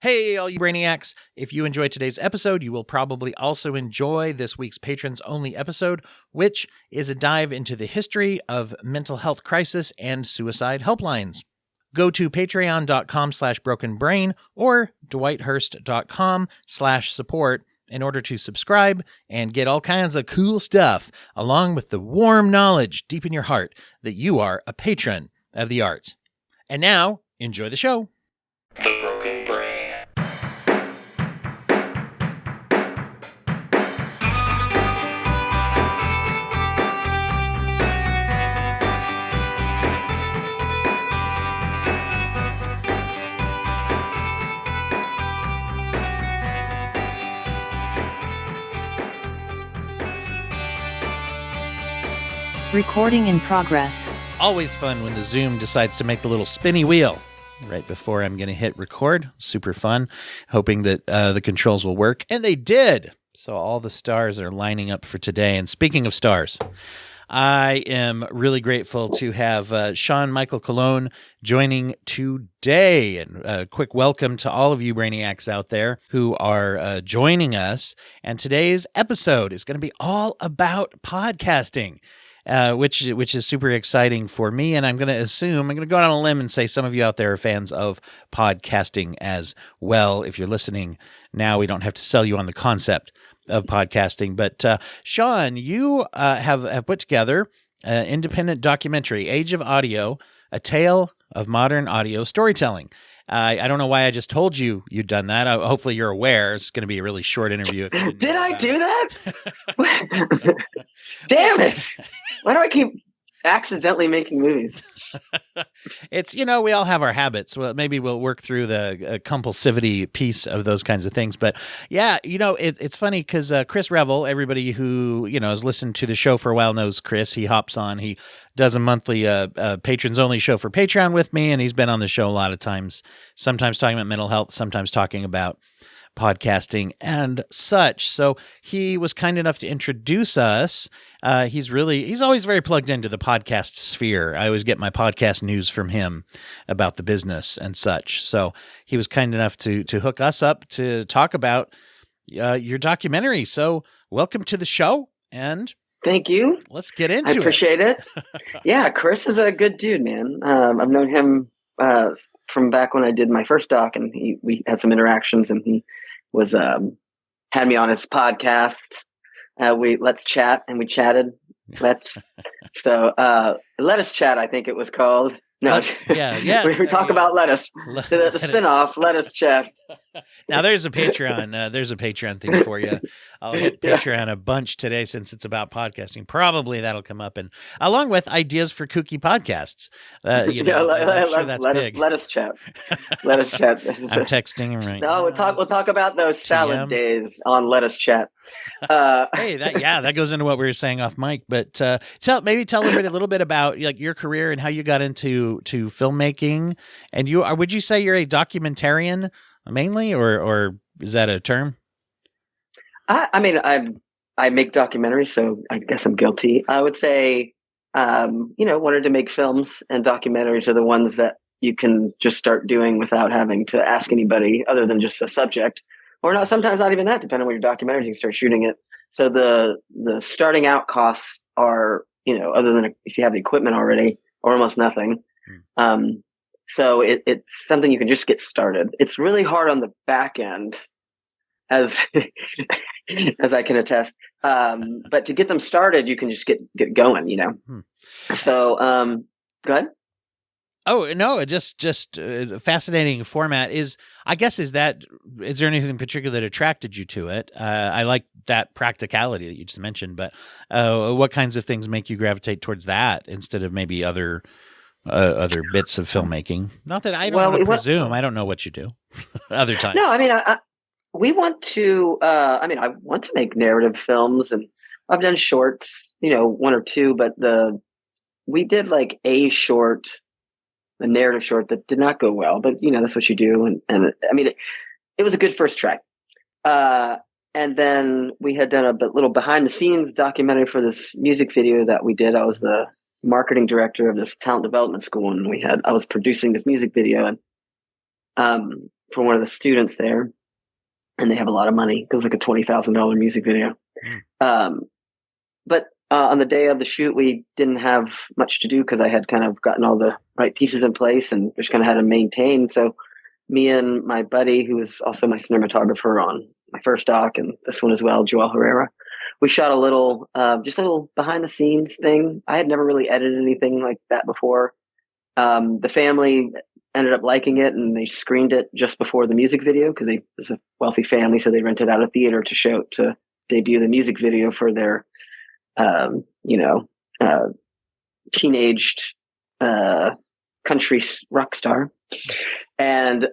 Hey, all you brainiacs. If you enjoyed today's episode, you will probably also enjoy this week's patrons-only episode, which is a dive into the history of mental health crisis and suicide helplines. Go to patreon.com/brokenbrain or dwighthurst.com/support in order to subscribe and get all kinds of cool stuff, along with the warm knowledge deep in your heart that you are a patron of the arts. And now, enjoy the show. The Broken Brain. Recording in progress. Always fun when the Zoom decides to make the little spinny wheel right before I'm going to hit record. Super fun. Hoping that the controls will work. And they did. So all the stars are lining up for today. And speaking of stars, I am really grateful to have Shaun Michael Colon joining today. And a quick welcome to all of you brainiacs out there who are joining us. And today's episode is going to be all about podcasting. Which is super exciting for me, and I'm going to go out on a limb and say some of you out there are fans of podcasting as well. If you're listening now, we don't have to sell you on the concept of podcasting. But Shaun, you have put together an independent documentary, Age of Audio, A Tale of Modern Audio Storytelling. I don't know why I just told you you'd done that. Hopefully you're aware. It's going to be a really short interview. Did I do that? Damn it. Why do I keep accidentally making movies? It's, we all have our habits. Well, maybe we'll work through the compulsivity piece of those kinds of things. But yeah, it's funny because Chris Revel, everybody who, has listened to the show for a while knows Chris. He hops on. He does a monthly patrons only show for Patreon with me. And he's been on the show a lot of times, sometimes talking about mental health, sometimes talking about podcasting and such. So he was kind enough to introduce us. He's always very plugged into the podcast sphere. I always get my podcast news from him about the business and such. So he was kind enough to hook us up to talk about your documentary. So welcome to the show, and thank you. Let's get into it. I appreciate it. Yeah, Chris is a good dude, man. I've known him from back when I did my first doc, and we had some interactions, and he was had me on his podcast. Let's chat, and we chatted. Let us chat, I think it was called. No, we talk about lettuce. The spinoff, Let Us Chat. Now there's a Patreon thing for you. I'll hit Patreon a bunch today since it's about podcasting. Probably that'll come up, and along with ideas for kooky podcasts. I'm sure that's big. Let us chat. Let us chat. I'm texting him right now. No, we'll talk about those salad days on Let Us Chat. Hey, that goes into what we were saying off mic. But tell a little bit about your career and how you got into filmmaking. And would you say you're a documentarian mainly, or is that a term? I mean, I make documentaries, so I guess I'm guilty. I would say, wanted to make films, and documentaries are the ones that you can just start doing without having to ask anybody other than just a subject, or not. Sometimes not even that, depending on what your documentaries, you can start shooting it. So the starting out costs are, other than if you have the equipment already, or almost nothing. So it's something you can just get started. It's really hard on the back end, as I can attest. But to get them started, you can just get going, So go ahead. Oh, no, just a fascinating format. Is there anything in particular that attracted you to it? I like that practicality that you just mentioned, but what kinds of things make you gravitate towards that instead of maybe other bits of filmmaking? Not that I don't want to presume. I don't know what you do other times. No, I mean, I want to make narrative films, and I've done shorts, one or two, but we did like a narrative short that did not go well, but that's what you do. And I mean, it was a good first try. And then we had done a little behind the scenes documentary for this music video that we did. I was the marketing director of this talent development school, and I was producing this music video, and for one of the students there, and they have a lot of money. It was like a $20,000 music video. But on the day of the shoot, we didn't have much to do because I had kind of gotten all the right pieces in place and just kind of had to maintain. So me and my buddy, who was also my cinematographer on my first doc and this one as well, Joel Herrera, we shot a little, just a little behind the scenes thing. I had never really edited anything like that before. The family ended up liking it, and they screened it just before the music video because it was a wealthy family, so they rented out a theater to debut the music video for their teenaged country rock star. And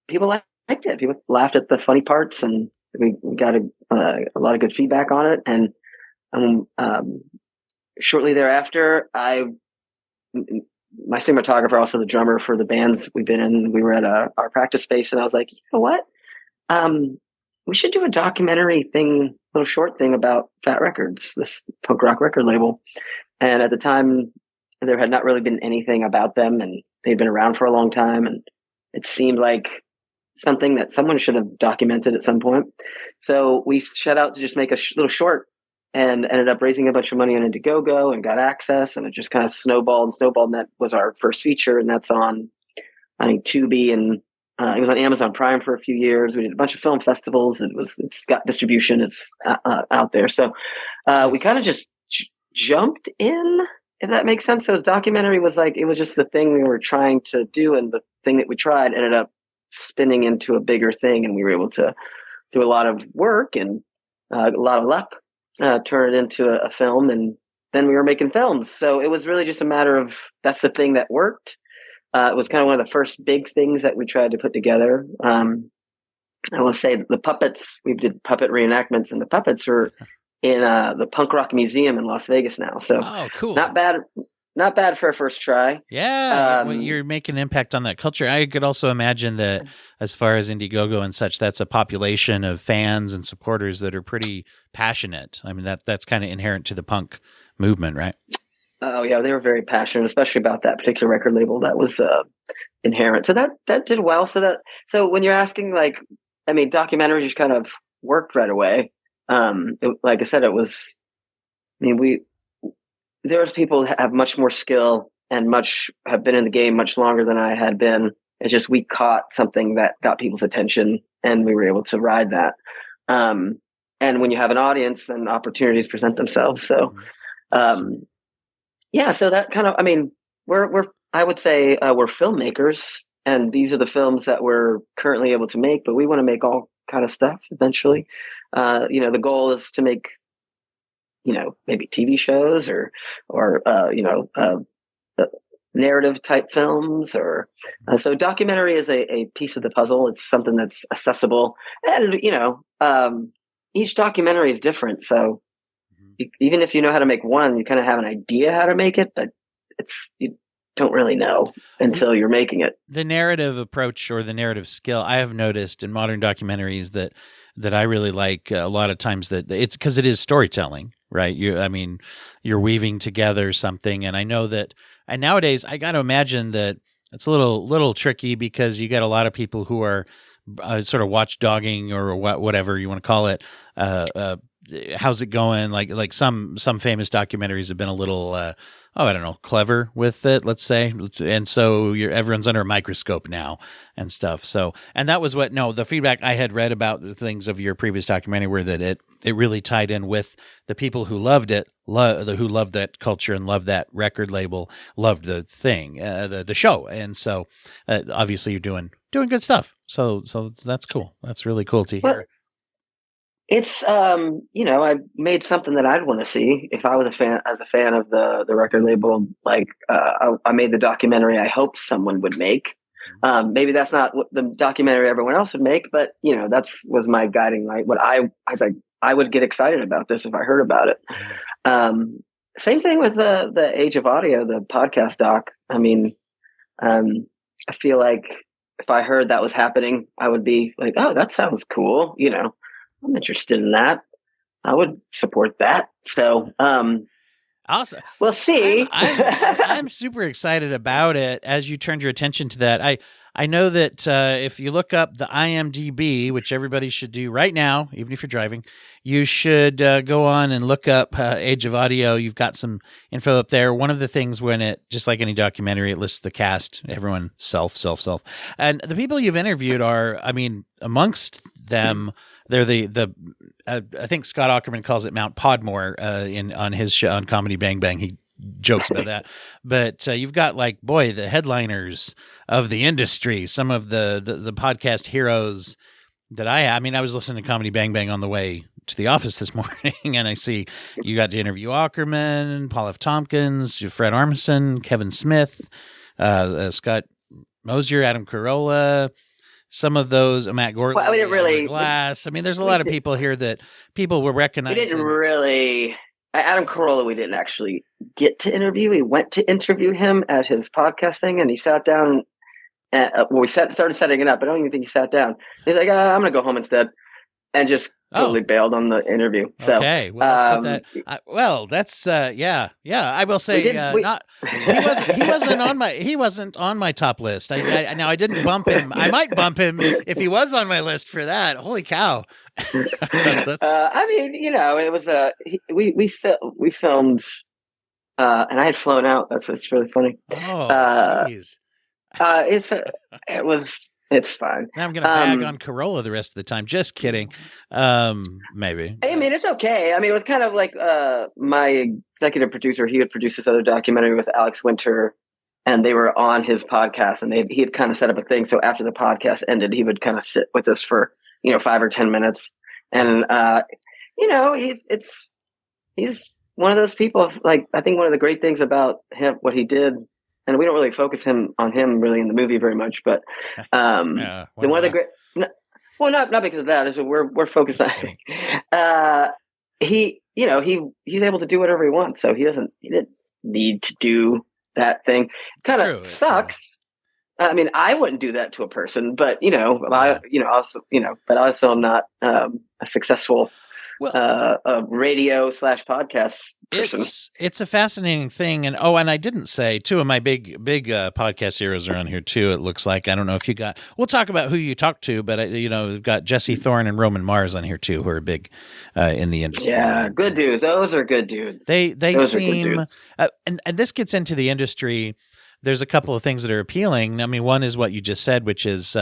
people liked it. People laughed at the funny parts, and we got a lot of good feedback on it. And shortly thereafter, my cinematographer, also the drummer for the bands we've been in, we were at our practice space, and I was like, you know what? We should do a documentary thing, little short thing about Fat Records, this punk rock record label. And at the time, there had not really been anything about them, and they'd been around for a long time. And it seemed like something that someone should have documented at some point. So we set out to just make a little short, and ended up raising a bunch of money on Indiegogo and got access. And it just kind of snowballed. And that was our first feature. And that's on, I think, Tubi, and it was on Amazon Prime for a few years. We did a bunch of film festivals. It's got distribution. It's out there. So we kind of just jumped in, if that makes sense. So his documentary was like, it was just the thing we were trying to do. And the thing that we tried ended up spinning into a bigger thing. And we were able to do a lot of work and a lot of luck, turn it into a film. And then we were making films. So it was really just a matter of, that's the thing that worked. It was kind of one of the first big things that we tried to put together. I will say the puppets, we did puppet reenactments, and the puppets are in the Punk Rock Museum in Las Vegas now. So cool. Not bad for a first try. Yeah. Well, you're making an impact on that culture. I could also imagine that as far as Indiegogo and such, that's a population of fans and supporters that are pretty passionate. I mean, that's kind of inherent to the punk movement, right? Oh yeah, they were very passionate, especially about that particular record label. That was inherent. So that did well. So when you're asking, like, I mean, documentary just kind of worked right away. Like I said, it was. I mean, there was people that have much more skill and have been in the game much longer than I had been. It's just we caught something that got people's attention, and we were able to ride that. And when you have an audience, then opportunities present themselves. So. Yeah, so that kind of, I mean, I would say we're filmmakers, and these are the films that we're currently able to make, but we want to make all kind of stuff eventually. The goal is to make, maybe TV shows or narrative type films, or so documentary is a piece of the puzzle. It's something that's accessible, and each documentary is different. So even if you know how to make one, you kind of have an idea how to make it, but you don't really know until you're making it. The narrative approach or the narrative skill, I have noticed in modern documentaries that I really like a lot of times, that it's because it is storytelling, right? You're weaving together something. And I know that, and nowadays I got to imagine that it's a little tricky because you get a lot of people who are sort of watchdogging or whatever you want to call it. How's it going? Like some famous documentaries have been a little, I don't know, clever with it, let's say. And so everyone's under a microscope now and stuff. So, and that was the feedback I had read about the things of your previous documentary were that it really tied in with the people who loved it, who loved that culture and loved that record label, loved the thing, the show. And so obviously you're doing good stuff. So that's cool. That's really cool to hear. Well, it's I made something that I'd want to see if I was a fan of the record label. Like I made the documentary I hoped someone would make. Maybe that's not what the documentary everyone else would make, but was my guiding light. What I was like, I would get excited about this if I heard about it. Same thing with the Age of Audio, the podcast doc. I mean, I feel like if I heard that was happening, I would be like, oh, that sounds cool. I'm interested in that. I would support that. So, awesome. We'll see. I'm super excited about it as you turned your attention to that. I know that if you look up the IMDb, which everybody should do right now, even if you're driving, you should go on and look up Age of Audio. You've got some info up there. One of the things when it, just like any documentary, it lists the cast, everyone, self. And the people you've interviewed are, I mean, amongst them, they're I think Scott Aukerman calls it Mount Podmore on his show on Comedy Bang Bang. He jokes about that, but you've got the headliners of the industry, some of the podcast heroes that I mean, I was listening to Comedy Bang Bang on the way to the office this morning, and I see you got to interview Aukerman, Paul F. Tompkins, Fred Armisen, Kevin Smith, Scott Mosier, Adam Carolla, some of those, Matt Gorley, Well, we didn't really Glass. I mean, there's a lot of people here that people will recognize. We didn't really. Adam Carolla, we didn't actually get to interview. We went to interview him at his podcast thing, and he sat down. And, we started setting it up. I don't even think he sat down. He's like, I'm going to go home instead, and just totally bailed on the interview. So, okay, well, let's put that. That's yeah. I will say, he wasn't on my top list. Now I didn't bump him. I might bump him if he was on my list for that. Holy cow! I mean, it was we filmed, and I had flown out. It's really funny. Oh, jeez. It's fine. Now I'm going to bag on Carolla the rest of the time. Just kidding. Maybe. I mean, it's okay. I mean, it was kind of like my executive producer. He had produced this other documentary with Alex Winter, and they were on his podcast, and he had kind of set up a thing. So after the podcast ended, he would kind of sit with us for 5 or 10 minutes, and he's one of those people. Like, I think one of the great things about him, what he did. And we don't really focus on him really in the movie very much, but one of the great, not because of that, is that we're focused on. He's able to do whatever he wants, so he didn't need to do that thing. It kind of sucks. I mean, I wouldn't do that to a person, but I also am not a successful radio / podcast person. It's a fascinating thing, and I didn't say two of my big podcast heroes are on here too. It looks like, I don't know if you got. We'll talk about who you talked to, but we've got Jesse Thorne and Roman Mars on here too, who are big in the industry. Yeah, good dudes. Those are good dudes. They seem, and this gets into the industry. There's a couple of things that are appealing. I mean, one is what you just said, which is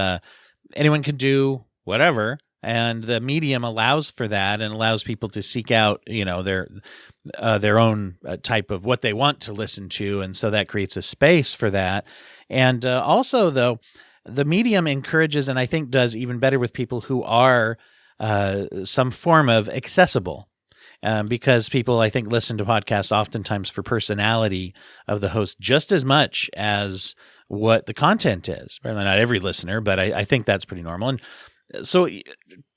anyone can do whatever. And the medium allows for that and allows people to seek out, their own type of what they want to listen to. And so that creates a space for that. And also, though, the medium encourages, and I think does even better with people who are some form of accessible. Because people, I think, listen to podcasts oftentimes for personality of the host just as much as what the content is. Probably not every listener, but I think that's pretty normal. And so,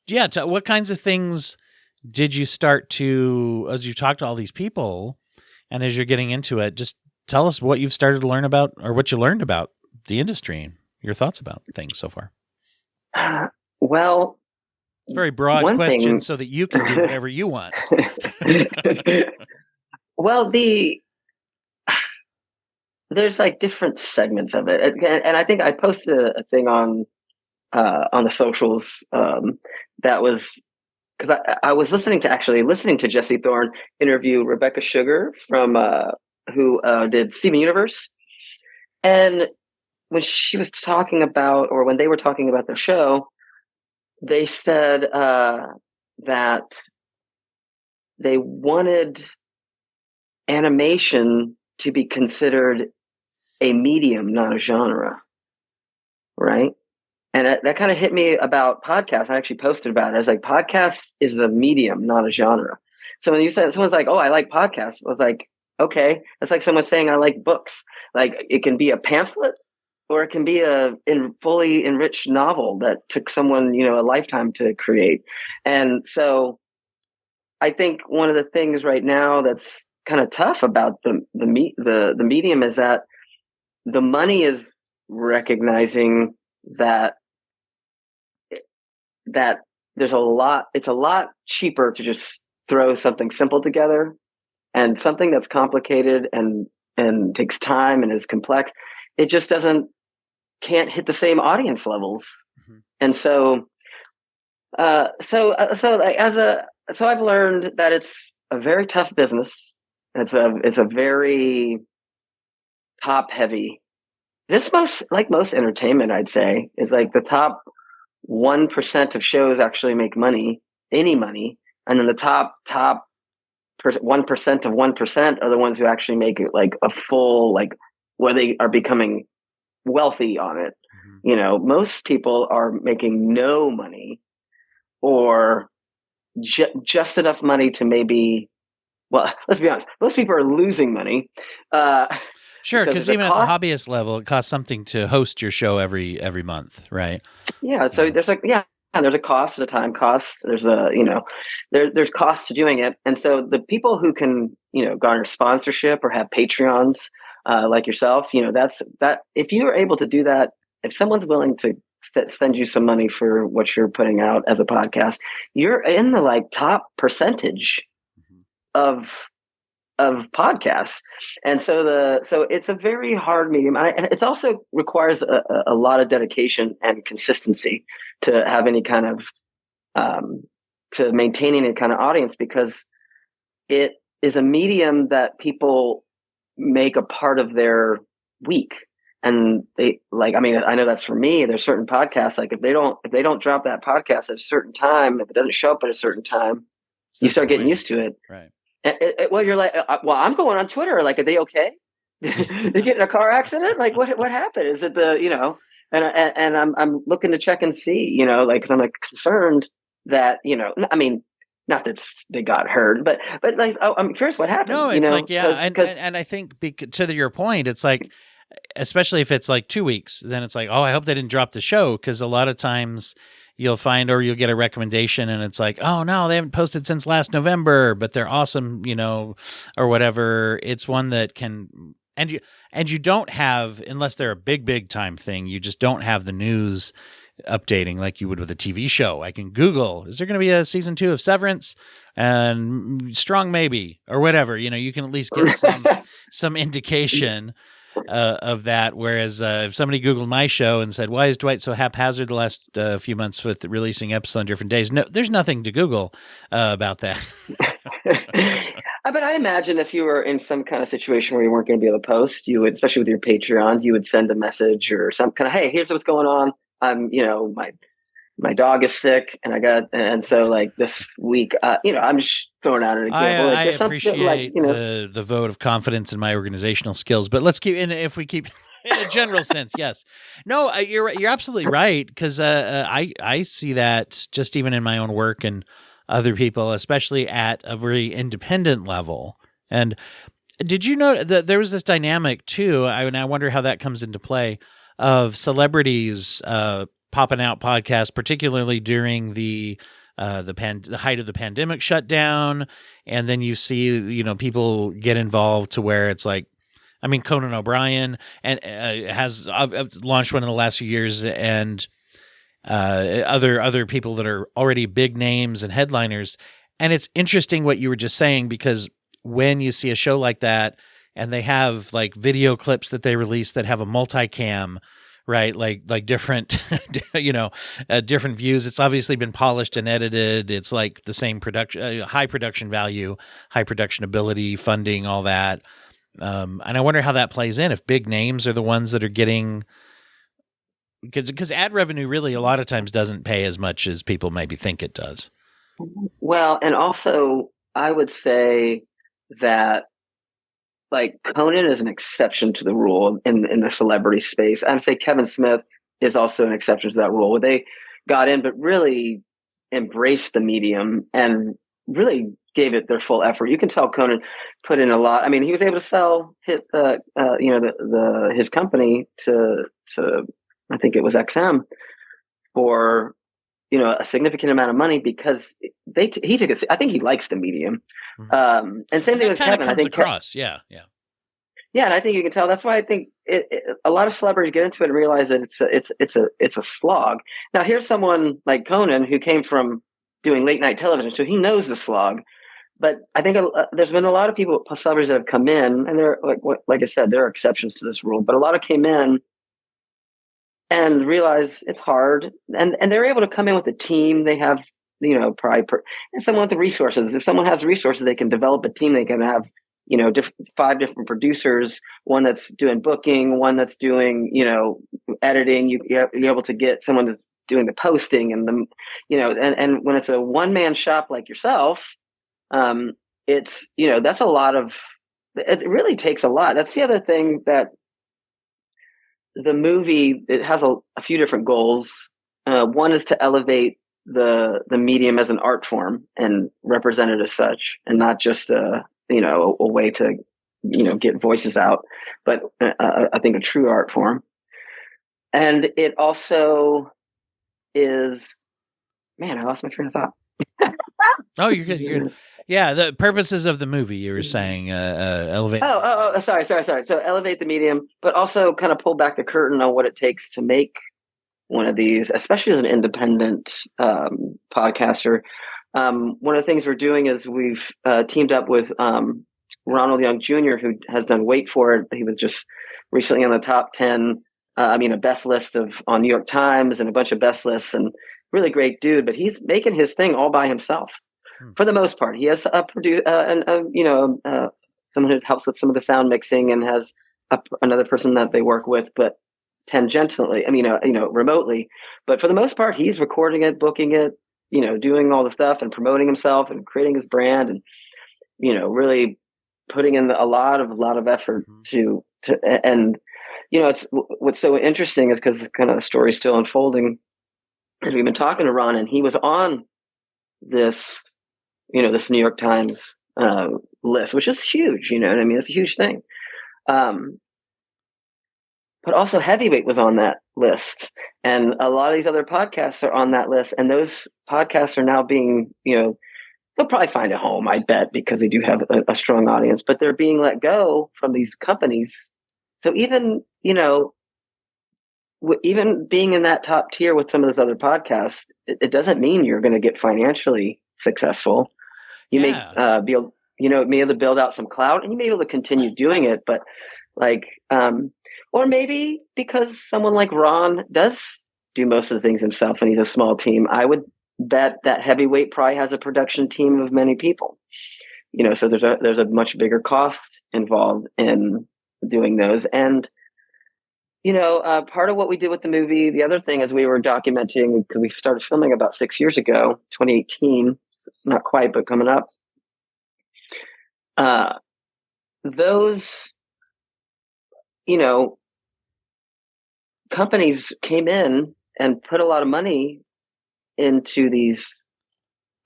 yeah, what kinds of things did you start to, as you talk to all these people and as you're getting into it, just tell us what you've started to learn about or what you learned about the industry and your thoughts about things so far. Well, it's a very broad question so that you can do whatever you want. Well, there's like different segments of it. And I think I posted a thing on the socials that was because I was listening to Jesse Thorne interview Rebecca Sugar from who did Steven Universe, and when she was talking about, or when they were talking about the show, they said that they wanted animation to be considered a medium, not a genre, right? And that kind of hit me about podcasts. I actually posted about it. I was like, podcast is a medium, not a genre. So when you said, someone's like, oh, I like podcasts, I was like, okay. That's like someone saying I like books. Like, it can be a pamphlet or it can be a fully enriched novel that took someone, a lifetime to create. And so I think one of the things right now that's kind of tough about the medium is that the money is recognizing that it's a lot cheaper to just throw something simple together, and something that's complicated and takes time and is complex. It just doesn't can't hit the same audience levels. And so I've learned that it's a very tough business. It's a very top heavy. Just most entertainment, I'd say, is like the top 1% of shows actually make any money, and then the top 1% of 1% are the ones who actually make it like a full, like, where they are becoming wealthy on it. Most people are making no money, or just enough money to maybe, well, let's be honest, most people are losing money. Sure, because even at the hobbyist level, it costs something to host your show every month, right? Yeah, so there's there's a cost, there's a time cost, there's there's cost to doing it. And so the people who can, garner sponsorship or have Patreons, like yourself, that if you are able to do that, if someone's willing to send you some money for what you're putting out as a podcast, you're in the like top percentage of podcasts. And so it's a very hard medium, and it also requires a lot of dedication and consistency to have any kind of to maintain any kind of audience, because it is a medium that people make a part of their week. And they like, I mean, I know that's for me. There's certain podcasts, like if they don't drop that podcast at a certain time, if it doesn't show up at a certain time, you start getting used to it. Right. Well, you're like, well, I'm going on Twitter. Like, are they okay? They get in a car accident? Like, what happened? Is it and I'm looking to check and see, like, cause I'm like concerned that, I mean, not that they got hurt, but like, I'm curious what happened. No, it's like, yeah. And I think to your point, it's like, especially if it's like 2 weeks, then it's like, oh, I hope they didn't drop the show. Cause a lot of times you'll find, or you'll get a recommendation and it's like, oh no, they haven't posted since last November, but they're awesome, or whatever. It's one that can, and you don't have, unless they're a big time thing, you just don't have the news updating like you would with a TV show. I can Google, is there going to be a season 2 of Severance? And strong maybe, or whatever, you can at least get some indication of that. Whereas if somebody Googled my show and said, why is Dwight so haphazard the last few months with releasing episodes on different days? No, there's nothing to Google about that. But I imagine if you were in some kind of situation where you weren't going to be able to post, you would, especially with your Patreon, you would send a message or some kind of, hey, here's what's going on. I'm, my dog is sick, and so like this week, I'm just throwing out an example. I appreciate the vote of confidence in my organizational skills, but let's keep in if a general sense. Yes, no, you're absolutely right, because I see that just even in my own work and other people, especially at a very independent level. And did you know that there was this dynamic too? And I wonder how that comes into play, of celebrities popping out podcasts, particularly during the height of the pandemic shutdown. And then you see, people get involved to where it's like, I mean, Conan O'Brien and has launched one in the last few years, and other people that are already big names and headliners. And it's interesting what you were just saying, because when you see a show like that and they have like video clips that they release that have a multicam, right? Like different, different views. It's obviously been polished and edited. It's like the same production, high production value, high production ability, funding, all that. And I wonder how that plays in, if big names are the ones that are getting, because ad revenue really a lot of times doesn't pay as much as people maybe think it does. Well, and also I would say that like Conan is an exception to the rule in the celebrity space. I'd say Kevin Smith is also an exception to that rule, where they got in, but really embraced the medium and really gave it their full effort. You can tell Conan put in a lot. I mean, he was able to sell his company to I think it was XM for a significant amount of money, because he took it. I think he likes the medium. And same thing with Kevin. I think across, yeah. And I think you can tell. That's why I think a lot of celebrities get into it and realize that it's a slog. Now, here's someone like Conan who came from doing late night television, so he knows the slog. But I think there's been a lot of celebrities that have come in, and they're like I said, there are exceptions to this rule, but a lot of came in and realize it's hard. And they're able to come in with a team. They have, probably and someone with the resources. If someone has resources, they can develop a team. They can have, 5 different producers, one that's doing booking, one that's doing, editing. You're able to get someone that's doing the posting and and when it's a one-man shop like yourself, it's, that's a lot of, it really takes a lot. That's the other thing, that the movie, it has a few different goals. One is to elevate the medium as an art form and represent it as such, and not just a way to get voices out, but I think a true art form. And it also is, man, I lost my train of thought. Oh, you're good. You're good. Yeah, the purposes of the movie, you were saying, elevate. Sorry. So elevate the medium, but also kind of pull back the curtain on what it takes to make one of these, especially as an independent podcaster. One of the things we're doing is we've teamed up with Ronald Young Jr., who has done Wait For It. He was just recently on the top 10, a best list on New York Times and a bunch of best lists, and really great dude, but he's making his thing all by himself. For the most part. He has someone who helps with some of the sound mixing, and has another person that they work with, but tangentially, remotely. But for the most part, he's recording it, booking it, doing all the stuff and promoting himself and creating his brand, and really putting in a lot of effort to and it's what's so interesting is because kind of the story's still unfolding. And we've been talking to Ron, and he was on this this New York Times list, which is huge. It's a huge thing. But also Heavyweight was on that list, and a lot of these other podcasts are on that list. And those podcasts are now being, they'll probably find a home, I bet, because they do have a strong audience, but they're being let go from these companies. So even, even being in that top tier with some of those other podcasts, it doesn't mean you're going to get financially successful. You may be able, to build out some clout, and you may be able to continue doing it, but or maybe because someone like Ron does do most of the things himself and he's a small team, I would bet that Heavyweight probably has a production team of many people. So there's a much bigger cost involved in doing those. And part of what we did with the movie, the other thing is we were documenting, because we started filming about 6 years ago, 2018, not quite, but coming up. Those, companies came in and put a lot of money into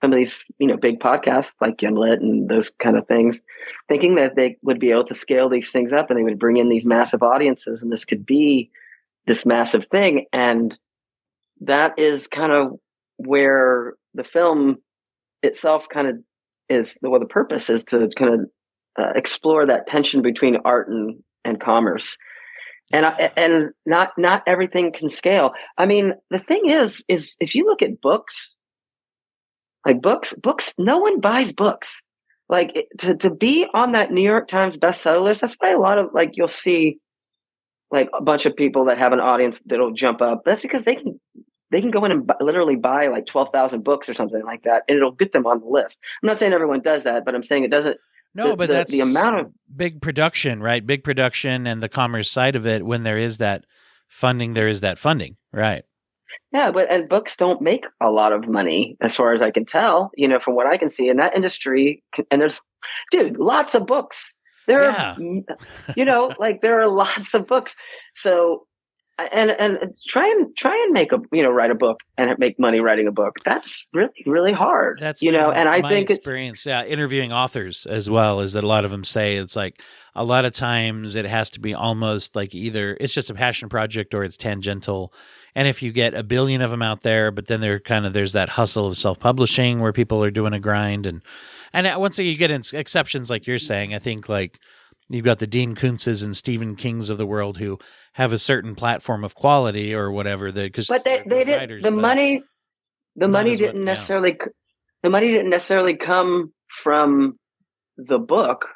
some of these, big podcasts like Gimlet and those kind of things, thinking that they would be able to scale these things up and they would bring in these massive audiences and this could be this massive thing. And that is kind of where the film itself kind of is, the purpose is to kind of explore that tension between art and commerce. And not everything can scale. I mean, the thing is if you look at books, like books, no one buys books. Like to be on that New York Times bestseller list, that's why a lot of, like, you'll see like a bunch of people that have an audience that'll jump up. That's because they can go in and literally buy like 12,000 books or something like that, and it'll get them on the list. I'm not saying everyone does that, but I'm saying it doesn't. No, but that's the amount of big production, right? Big production and the commerce side of it. When there is that funding, there is that funding, right? Yeah, and books don't make a lot of money, as far as I can tell. From what I can see in that industry, and there's, lots of books. There are, like there are lots of books. So, and try and make write a book and make money writing a book. That's really, really hard. That's and I think experience, interviewing authors as well, is that a lot of them say it's like a lot of times it has to be almost like either it's just a passion project or it's tangential. And if you get a billion of them out there, but then there's that hustle of self-publishing where people are doing a grind, and once you get in exceptions like you're saying, I think like you've got the Dean Kuntzes and Stephen Kings of the world who have a certain platform of quality or whatever. But they did the money. The money didn't necessarily. The money didn't necessarily come from the book.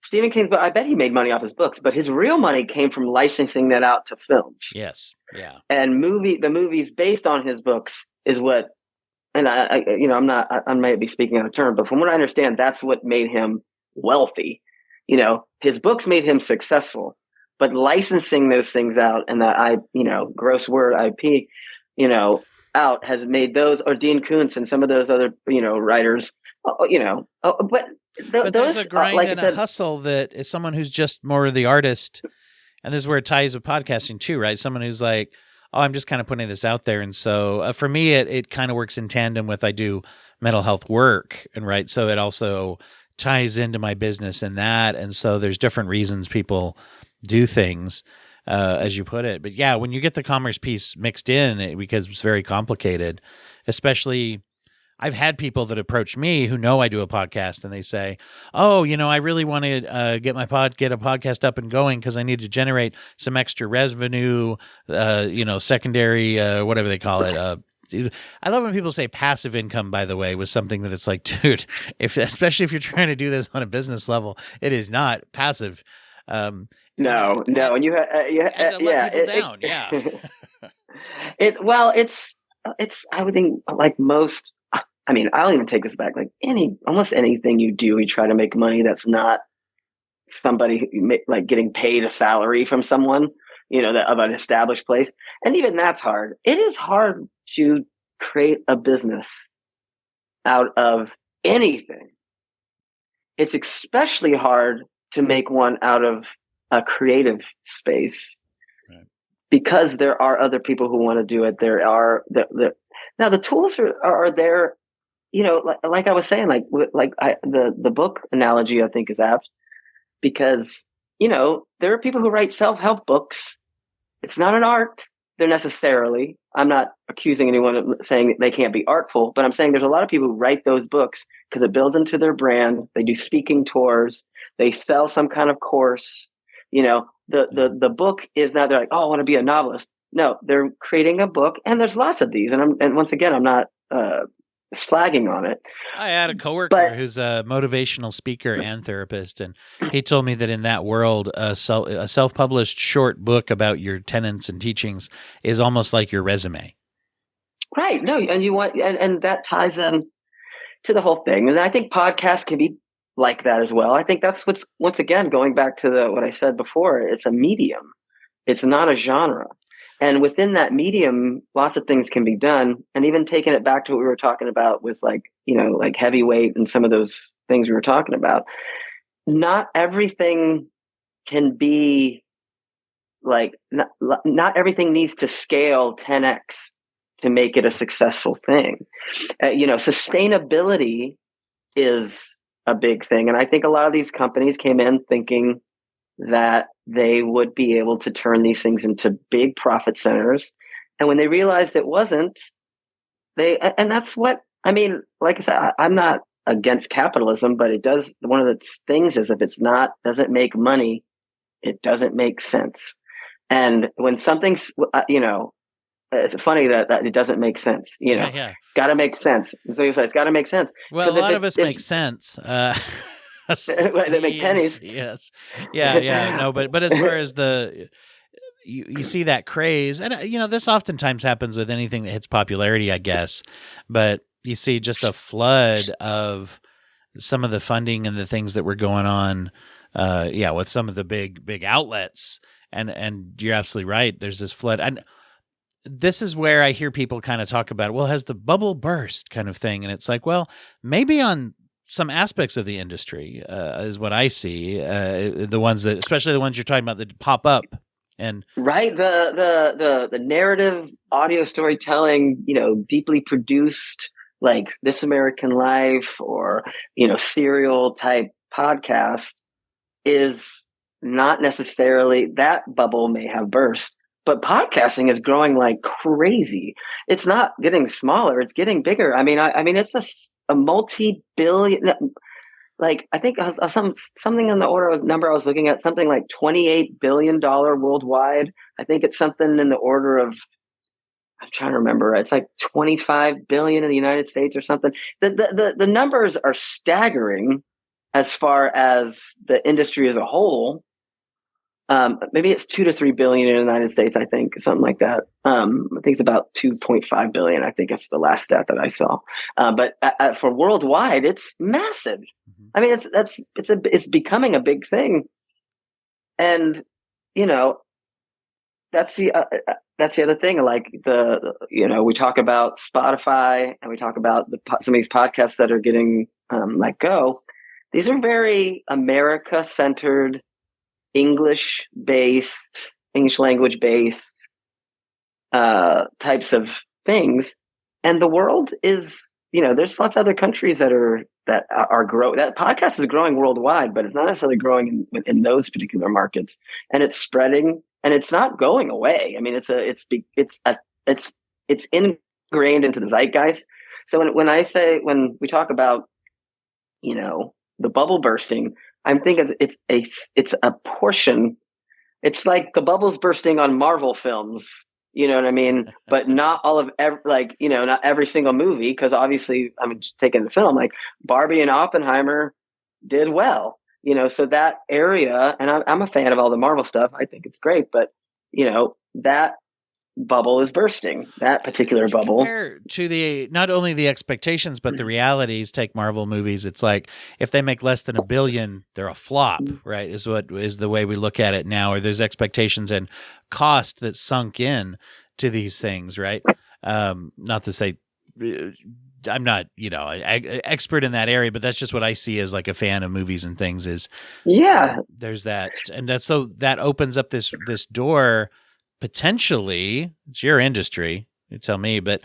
Stephen King's book, I bet he made money off his books, but his real money came from licensing that out to films. Yes. Yeah. And the movies based on his books is what, and I might be speaking out of turn, but from what I understand, that's what made him wealthy. His books made him successful, but licensing those things out and that gross word IP, out has made those, or Dean Koontz and some of those other, writers, but But those, there's a grind like I and a said, hustle that is someone who's just more the artist. And this is where it ties with podcasting too, right? Someone who's like, oh, I'm just kind of putting this out there. And so for me, it kind of works in tandem with I do mental health work. And right. So it also ties into my business and that. And so there's different reasons people do things, as you put it. But yeah, when you get the commerce piece mixed in, it becomes very complicated, especially I've had people that approach me who know I do a podcast and they say, oh, I really want to get a podcast up and going because I need to generate some extra revenue, secondary, whatever they call it. I love when people say passive income, by the way, was something that it's like, dude, especially if you're trying to do this on a business level, it is not passive. No. And you let people down. Yeah. It's, I would think like most, I mean, I'll even take this back. Like almost anything you do, you try to make money that's not somebody like getting paid a salary from someone, of an established place. And even that's hard. It is hard to create a business out of anything. It's especially hard to make one out of a creative space, right? Because there are other people who want to do it. Now the tools are there. Like I was saying, the book analogy, I think is apt because, there are people who write self-help books. It's not an art. They're necessarily, I'm not accusing anyone of saying they can't be artful, but I'm saying there's a lot of people who write those books because it builds into their brand. They do speaking tours. They sell some kind of course. The book is not, they're like, oh, I want to be a novelist. No, they're creating a book, and there's lots of these. And once again, I'm not, slagging on it. I had a coworker who's a motivational speaker and therapist, and he told me that in that world, a self-published short book about your tenets and teachings is almost like your resume. Right. No, and you want, and that ties in to the whole thing. And I think podcasts can be like that as well. I think that's what's, once again, going back to what I said before, it's a medium. It's not a genre. And within that medium, lots of things can be done. And even taking it back to what we were talking about with like heavyweight and some of those things we were talking about, not everything can be like, not everything needs to scale 10x to make it a successful thing. Sustainability is a big thing. And I think a lot of these companies came in thinking that they would be able to turn these things into big profit centers. And when they realized it wasn't, and that's what, I mean, like I said, I'm not against capitalism, but it does, one of the things is if it's doesn't make money, it doesn't make sense. And when something's, it's funny that it doesn't make sense. Yeah. It's got to make sense. So you say it's got to make sense. Well, a lot of us make sense. They make pennies. Yes. Yeah. No, but as far as you see that craze, and this oftentimes happens with anything that hits popularity, I guess. But you see just a flood of some of the funding and the things that were going on. With some of the big outlets, and you're absolutely right. There's this flood, and this is where I hear people kind of talk about, well, has the bubble burst kind of thing, and it's like, well, maybe on some aspects of the industry is what I see. The ones that, especially the ones you're talking about that pop up, and right, the narrative audio storytelling, deeply produced, like This American Life or serial type podcast is not necessarily, that bubble may have burst, but podcasting is growing like crazy. It's not getting smaller; it's getting bigger. I mean, it's a multi-billion. Like I think something in the order of number I was looking at, something like $28 billion worldwide. I think it's something in the order of, I'm trying to remember. It's like 25 billion in the United States or something. The numbers are staggering, as far as the industry as a whole, maybe it's 2 to 3 billion in the United States. I think something like that. I think it's about 2.5 billion. I think it's the last stat that I saw. But for worldwide, it's massive. I mean, it's becoming a big thing, and you know, that's the other thing. Like we talk about Spotify and we talk about some of these podcasts that are getting let go. These are very America centered, English language based types of things, and the world is, there's lots of other countries that are growing. That podcast is growing worldwide, but it's not necessarily growing in those particular markets, and it's spreading, and it's not going away. I mean, it's ingrained into the zeitgeist. So when we talk about, the bubble bursting, I'm thinking it's a portion. It's like the bubbles bursting on Marvel films. You know what I mean? But not all of not every single movie, because obviously I'm just taking the film. Like Barbie and Oppenheimer did well. So that area, and I'm a fan of all the Marvel stuff. I think it's great, but that bubble is bursting. That particular bubble. Compared to not only the expectations, but the realities. Take Marvel movies. It's like if they make less than $1 billion, they're a flop, right? Is the way we look at it now. Or there's expectations and cost that's sunk in to these things, right? Not to say I'm not, an expert in that area, but that's just what I see as like a fan of movies and things. Is there's that, and that opens up this door. Potentially, it's your industry, you tell me, but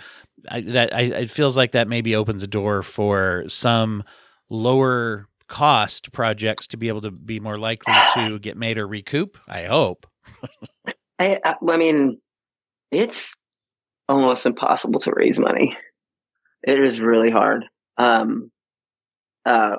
it feels like that maybe opens a door for some lower cost projects to be able to be more likely to get made or recoup. I hope. I mean, it's almost impossible to raise money. It is really hard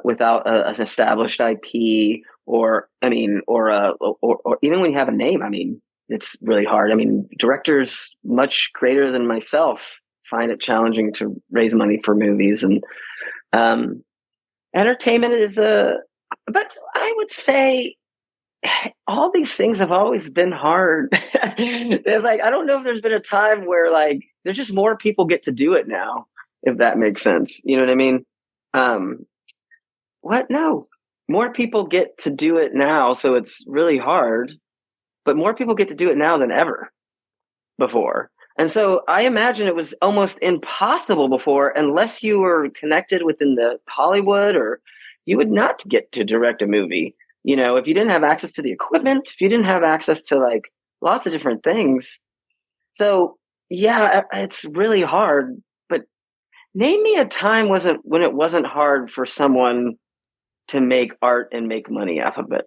without an established IP, or even when you have a name. I mean, it's really hard. I mean, directors much greater than myself find it challenging to raise money for movies, and entertainment is but I would say all these things have always been hard. There's I don't know if there's been a time where there's just more people get to do it now, if that makes sense. You know what I mean? No, more people get to do it now. So it's really hard. But more people get to do it now than ever before. And so I imagine it was almost impossible before, unless you were connected within the Hollywood, or you would not get to direct a movie. If you didn't have access to the equipment, if you didn't have access to lots of different things. So yeah, it's really hard. But name me a time when it wasn't hard for someone to make art and make money off of it.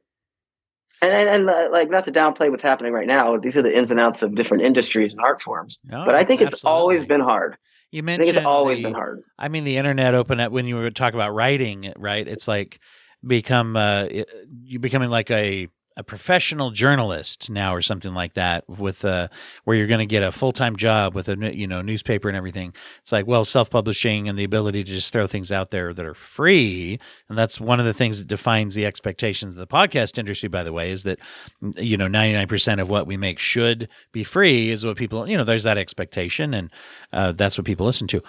And not to downplay what's happening right now. These are the ins and outs of different industries and art forms. No, but I think it's always been hard. You mentioned it's always been hard. I mean, the internet opened up when you were talking about writing, right? It's like you becoming like a professional journalist now, or something like that, with where you're going to get a full-time job with a newspaper and everything. It's like, well, self-publishing and the ability to just throw things out there that are free, and that's one of the things that defines the expectations of the podcast industry, by the way, is that 99% of what we make should be free, is what people, there's that expectation, and that's what people listen to.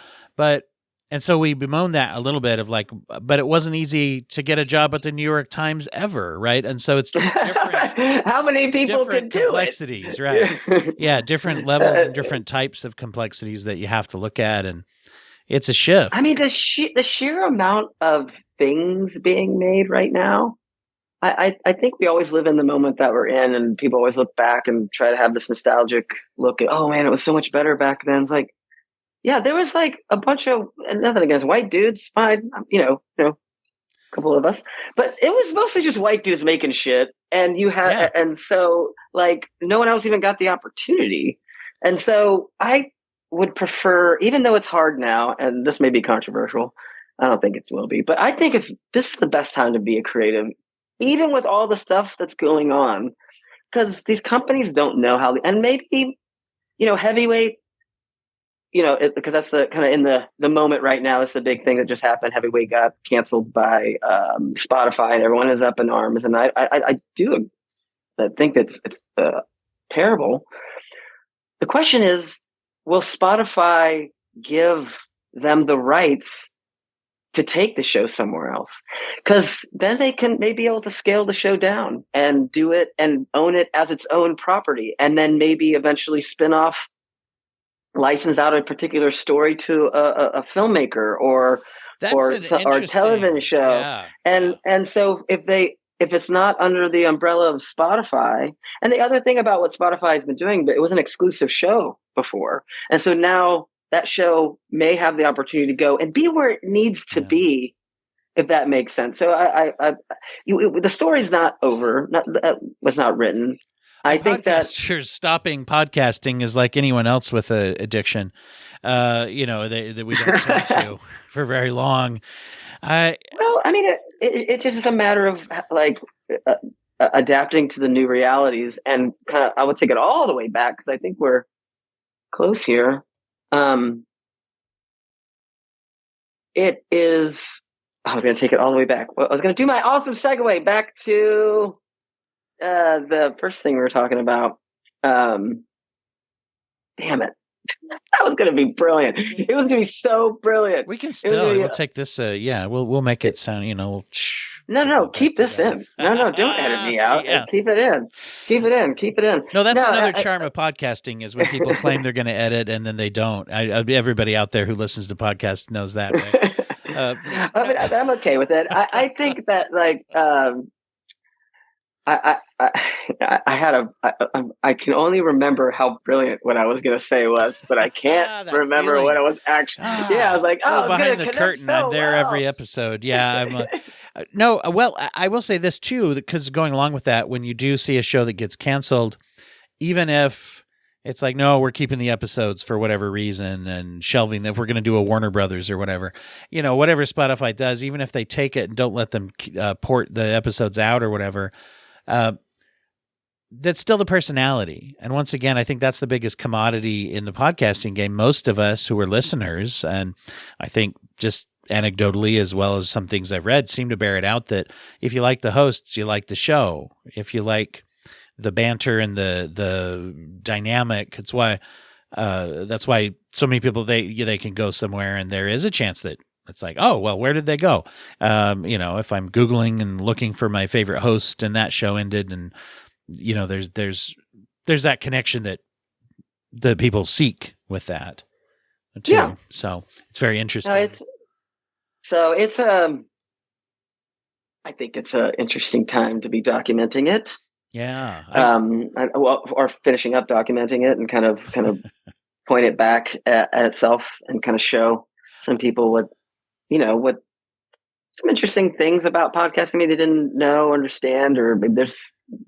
And so we bemoan that a little bit of but it wasn't easy to get a job at the New York Times ever, right? And so it's different. How many people can do complexities, right? Yeah, different levels and different types of complexities that you have to look at, and it's a shift. I mean, the sheer amount of things being made right now. I think we always live in the moment that we're in, and people always look back and try to have this nostalgic look at, oh man, it was so much better back then. It's like, yeah, there was a bunch of, nothing against white dudes, fine, a couple of us, but it was mostly just white dudes making shit, and and so no one else even got the opportunity, and so I would prefer, even though it's hard now, and this may be controversial, I don't think it will be, but I think this is the best time to be a creative, even with all the stuff that's going on, because these companies don't know how, and maybe heavyweight because that's the kind of in the moment right now. It's the big thing that just happened. Heavyweight got canceled by Spotify, and everyone is up in arms. And I do think it's terrible. The question is, will Spotify give them the rights to take the show somewhere else? Because then they can maybe be able to scale the show down and do it and own it as its own property, and then maybe eventually spin off, license out a particular story to a filmmaker or a television show. Yeah, and so if it's not under the umbrella of Spotify, and the other thing about what Spotify has been doing, but it was an exclusive show before, and so now that show may have the opportunity to go and be where it needs to be, if that makes sense. So the story's not over. Was not written. I think that stopping podcasting is like anyone else with an addiction. That we don't tend to for very long. It's just a matter of like adapting to the new realities, and kind of I would take it all the way back because I think we're close here. It is. I was going to take it all the way back. Well, I was going to do my awesome segue back to the first thing we were talking about. Damn it. That was going to be brilliant. It was going to be so brilliant. We can we'll take this. We'll make it sound, No, keep this in. No, don't edit me out. Yeah. Keep it in. No, that's another charm of podcasting is when people claim they're going to edit and then they don't. Everybody out there who listens to podcasts knows that. Right? I'm okay with it. I think that like, I can only remember how brilliant what I was going to say was, but I can't remember what I was actually. I was like, behind the curtain. I'm there every episode. Yeah. No, well, I will say this too, because going along with that, when you do see a show that gets canceled, even if it's like, no, we're keeping the episodes for whatever reason and shelving, if we're going to do a Warner Brothers or whatever, whatever Spotify does, even if they take it and don't let them port the episodes out or whatever, that's still the personality. And once again, I think that's the biggest commodity in the podcasting game. Most of us who are listeners, and I think just anecdotally, as well as some things I've read, seem to bear it out that if you like the hosts, you like the show. If you like the banter and the dynamic, that's why so many people, they can go somewhere and there is a chance that it's like, oh, well, where did they go? If I'm Googling and looking for my favorite host and that show ended, and there's that connection that the people seek with that too. Yeah. So it's very interesting. I think it's an interesting time to be documenting it. Yeah. Or finishing up documenting it and kind of point it back at itself and kind of show some people what some interesting things about podcasting maybe they didn't know, understand, or maybe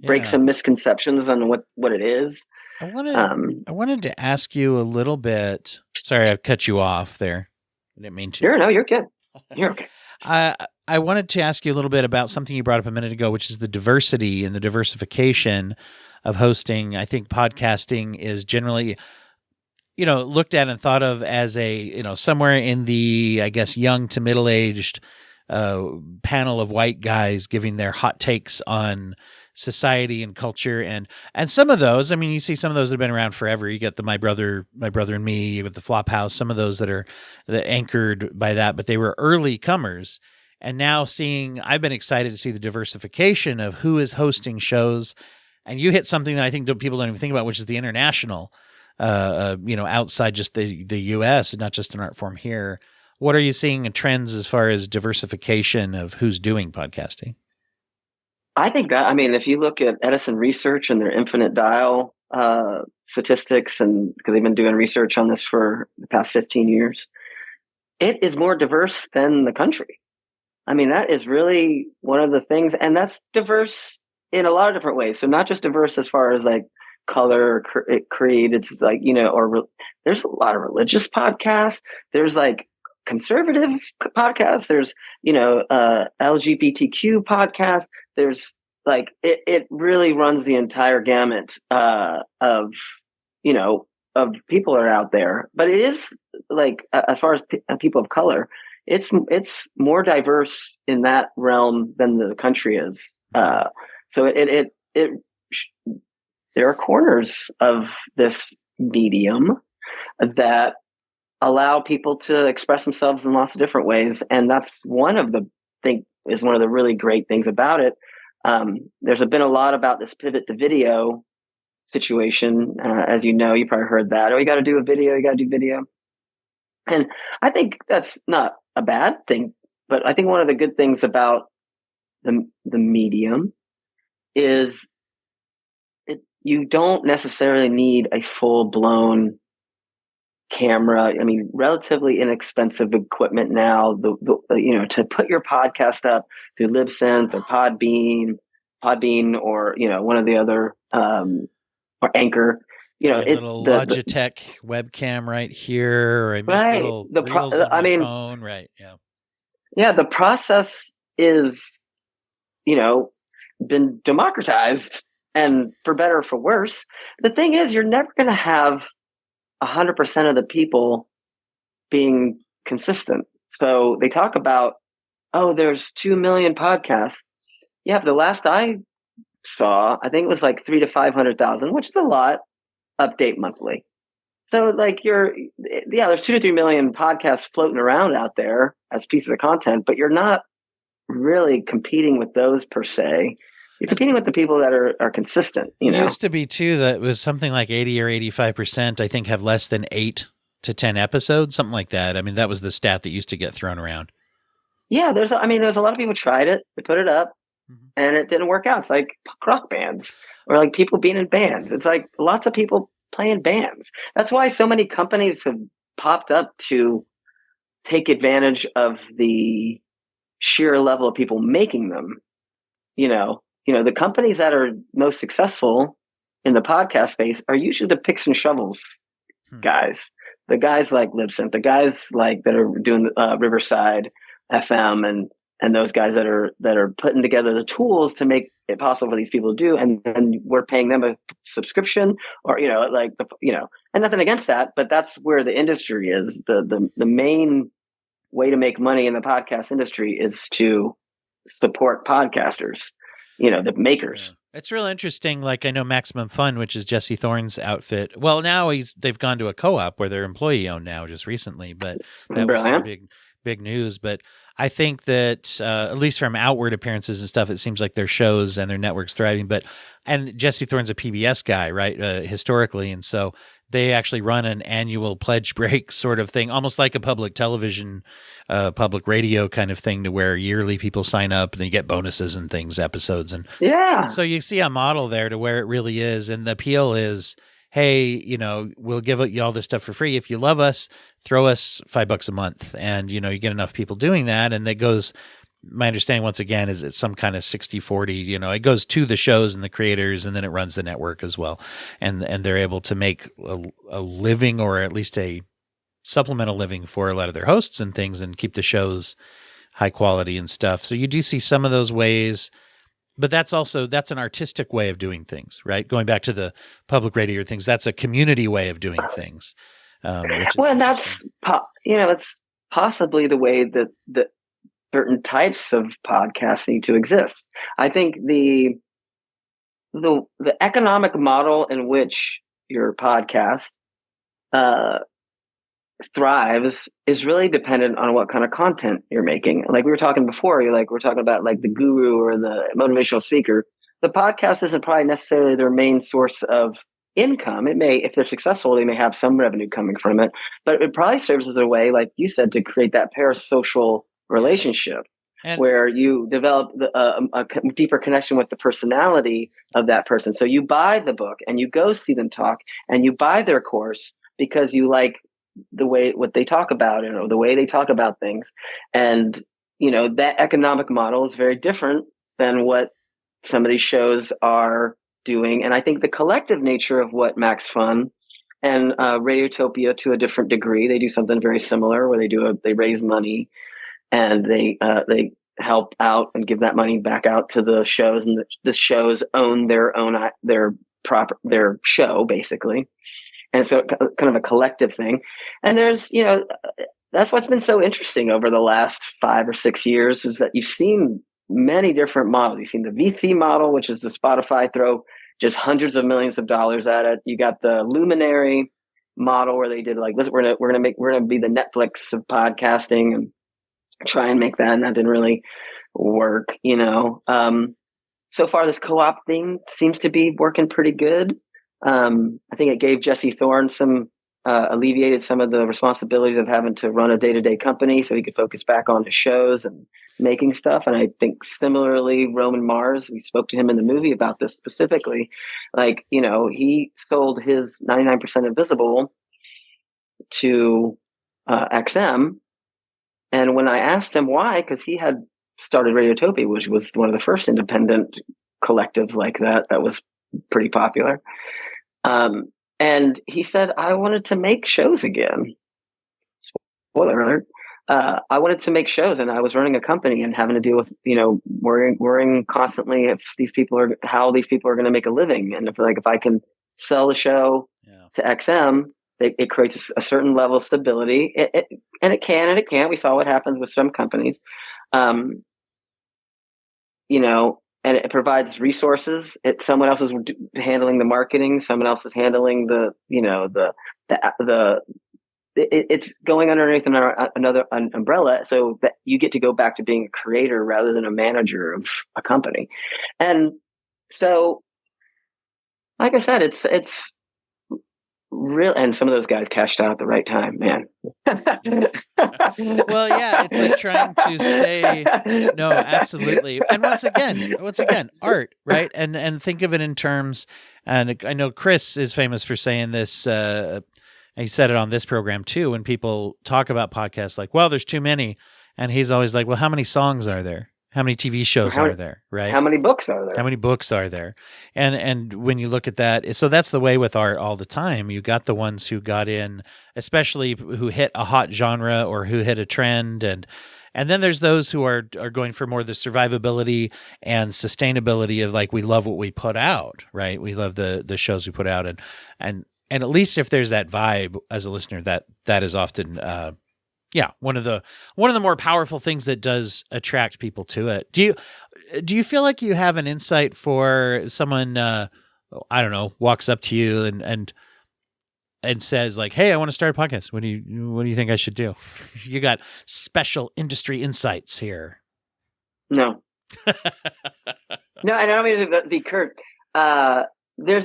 break some misconceptions on what it is. I wanted to ask you a little bit. Sorry, I cut you off there. I didn't mean to. You're good. You're okay. I wanted to ask you a little bit about something you brought up a minute ago, which is the diversity and the diversification of hosting. I think podcasting is generally, looked at and thought of as a, somewhere in the, I guess, young to middle-aged panel of white guys giving their hot takes on society and culture. And some of those, I mean, you see some of those that have been around forever. You get the My Brother and Me with the Flophouse, some of those that are anchored by that, but they were early comers. And now I've been excited to see the diversification of who is hosting shows. And you hit something that I think people don't even think about, which is the international, outside just the U.S. and not just an art form here. What are you seeing in trends as far as diversification of who's doing podcasting? I think that, if you look at Edison Research and their infinite dial statistics, and because they've been doing research on this for the past 15 years, it is more diverse than the country. That is really one of the things, and that's diverse in a lot of different ways. So not just diverse as far as like color or creed. It's like, there's a lot of religious podcasts. There's like conservative podcasts. There's, LGBTQ podcasts. There's like, it really runs the entire gamut of, of people are out there, but it is like as far as people of color, it's more diverse in that realm than the country is. So there are corners of this medium that allow people to express themselves in lots of different ways, and that's one of the really great things about it. There's been a lot about this pivot to video situation. As you know, you probably heard that. Oh, you got to do a video. You got to do video. And I think that's not a bad thing, but I think one of the good things about the medium is you don't necessarily need a full blown camera. I mean, relatively inexpensive equipment now. To put your podcast up through Libsyn or Podbean, or one of the other or Anchor. Little Logitech webcam right here, or little reels on my phone, right? Yeah. The process is, been democratized, and for better or for worse. The thing is, you're never going to have 100% of the people being consistent. So they talk about, there's 2 million podcasts. Yeah, the last I saw, I think it was like 300,000 to 500,000, which is a lot. Update monthly. So like there's 2 to 3 million podcasts floating around out there as pieces of content, but you're not really competing with those per se. You're competing with the people that are consistent. It used to be too that it was something like 80 or 85%, I think, have less than 8 to 10 episodes, something like that. I mean, that was the stat that used to get thrown around. Yeah, there's a lot of people tried it, they put it up, and it didn't work out. It's like rock bands, or like people being in bands. It's like lots of people playing bands. That's why so many companies have popped up to take advantage of the sheer level of people making them. The companies that are most successful in the podcast space are usually the picks and shovels guys. The guys like Libsyn, the guys like that are doing Riverside FM, and those guys that are putting together the tools to make it possible for these people to do, and we're paying them a subscription, or and nothing against that, but that's where the industry is. The main way to make money in the podcast industry is to support podcasters, the makers. Yeah. It's real interesting. Like, I know Maximum Fun, which is Jesse Thorne's outfit. Well, now they've gone to a co-op where they're employee owned now, just recently, but that was some big news. But I think that at least from outward appearances and stuff, it seems like their shows and their network's thriving. And Jesse Thorne's a PBS guy, right? Historically. And so they actually run an annual pledge break sort of thing, almost like a public television, public radio kind of thing, to where yearly people sign up and they get bonuses and things, episodes. And so you see a model there to where it really is. And the appeal is, hey, we'll give you all this stuff for free. If you love us, throw us $5 a month. And, you get enough people doing that. And that goes, my understanding once again is it's some kind of 60-40, it goes to the shows and the creators, and then it runs the network as well. And they're able to make a living, or at least a supplemental living for a lot of their hosts and things, and keep the shows high quality and stuff. So you do see some of those ways, but that's an artistic way of doing things, right? Going back to the public radio things, that's a community way of doing things. And that's, it's possibly the way that certain types of podcasts need to exist. I think the economic model in which your podcast thrives is really dependent on what kind of content you're making. Like we were talking before, we're talking about like the guru or the motivational speaker. The podcast isn't probably necessarily their main source of income. It may, if they're successful, they may have some revenue coming from it, but it probably serves as a way, like you said, to create that parasocial relationship where you develop a deeper connection with the personality of that person. So you buy the book and you go see them talk, and you buy their course because you like what they talk about, or the way they talk about things. And, that economic model is very different than what some of these shows are doing. And I think the collective nature of what Max Fun and Radiotopia, to a different degree, they do something very similar, where they raise money and they help out and give that money back out to the shows, and the shows own their show basically. And so kind of a collective thing. And there's, that's what's been so interesting over the last 5 or 6 years is that you've seen many different models. You've seen the VC model, which is the Spotify throw just hundreds of millions of dollars at it. You got the Luminary model where they did like, listen, we're gonna be the Netflix of podcasting and try and make that, and that didn't really work. So far this co-op thing seems to be working pretty good. I think it gave Jesse Thorne some alleviated some of the responsibilities of having to run a day-to-day company, so he could focus back on his shows and making stuff. And I think similarly, Roman Mars, we spoke to him in the movie about this specifically. Like, he sold his 99% Invisible to XM. And when I asked him why, because he had started Radiotopia, which was one of the first independent collectives like that was pretty popular. And he said, I wanted to make shows again. Spoiler alert. I wanted to make shows, and I was running a company and having to deal with, worrying constantly if how these people are going to make a living. And if I can sell the show to XM, it creates a certain level of stability. And it can and it can't. We saw what happens with some companies. And it provides resources. Someone else is handling the marketing. Someone else is handling it's going underneath another umbrella, so that you get to go back to being a creator rather than a manager of a company. And so, like I said, it's real. And some of those guys cashed out at the right time, man. Well, yeah, it's like trying to stay. No, absolutely. And once again, art, right? And think of it in terms. And I know Chris is famous for saying this. He said it on this program too. When people talk about podcasts, like, well, there's too many, and he's always like, well, how many songs are there? How many TV shows are there? Right? How many books are there? How many books are there? And when you look at that, so that's the way with art all the time. You got the ones who got in, especially who hit a hot genre or who hit a trend, and then there's those who are going for more the survivability and sustainability of, like, we love what we put out, right? We love the shows we put out, and at least if there's that vibe as a listener, that is often one of the more powerful things that does attract people to it. Do you feel like you have an insight for someone, I don't know, walks up to you and says, like, hey, I want to start a podcast. What do you think I should do? You got special industry insights here. No. No, I don't mean to be curt. There's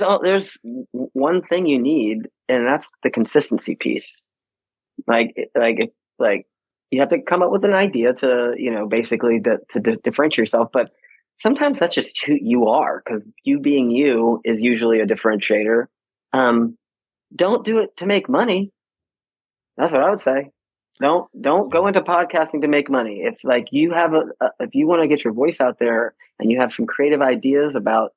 one thing you need, and that's the consistency piece. Like you have to come up with an idea to, basically to differentiate yourself. But sometimes that's just who you are, because you being you is usually a differentiator. Don't do it to make money. That's what I would say. Don't go into podcasting to make money. If you have if you want to get your voice out there and you have some creative ideas about,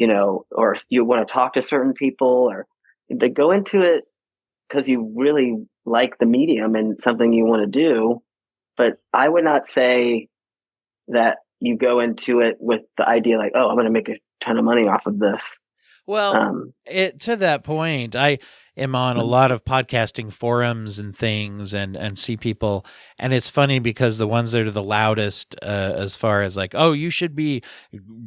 or if you want to talk to certain people, or to go into it because you really like the medium and something you want to do. But I would not say that you go into it with the idea like, oh, I'm going to make a ton of money off of this. Well, to that point, I am on a lot of podcasting forums and things and see people. And it's funny because the ones that are the loudest as far as like, oh, you should be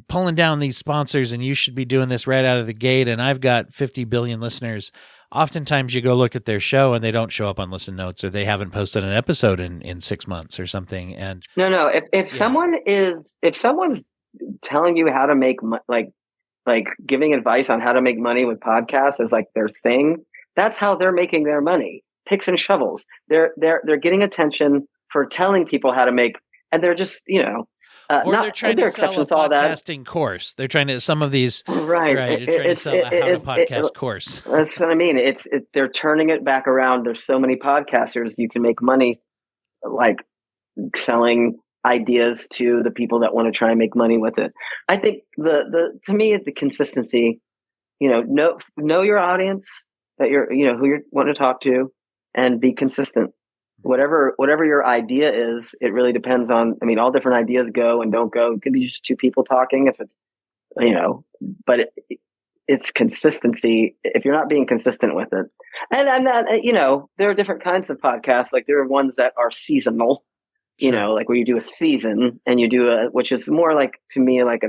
pulling down these sponsors and you should be doing this right out of the gate. And I've got 50 billion listeners. Oftentimes you go look at their show and they don't show up on Listen Notes, or they haven't posted an episode in 6 months or something. And no, if someone's telling you how to make like giving advice on how to make money with podcasts is like their thing, that's how they're making their money. Picks and shovels. They're getting attention for telling people how to make, and they're just, or they're trying to sell a podcasting course. They're trying to, some of these, right. They're trying to sell a how to podcast course. That's what I mean. They're turning it back around. There's so many podcasters. You can make money, like selling ideas to the people that want to try and make money with it. I think to me, the consistency, know your audience, that you're, who you're wanting to talk to, and be consistent. Whatever your idea is, it really depends on, all different ideas go and don't go. It could be just two people talking if it's, but it's consistency. If you're not being consistent with it, and I'm not, there are different kinds of podcasts. Like there are ones that are seasonal, Sure. like where you do a season and you do which is more like, to me, like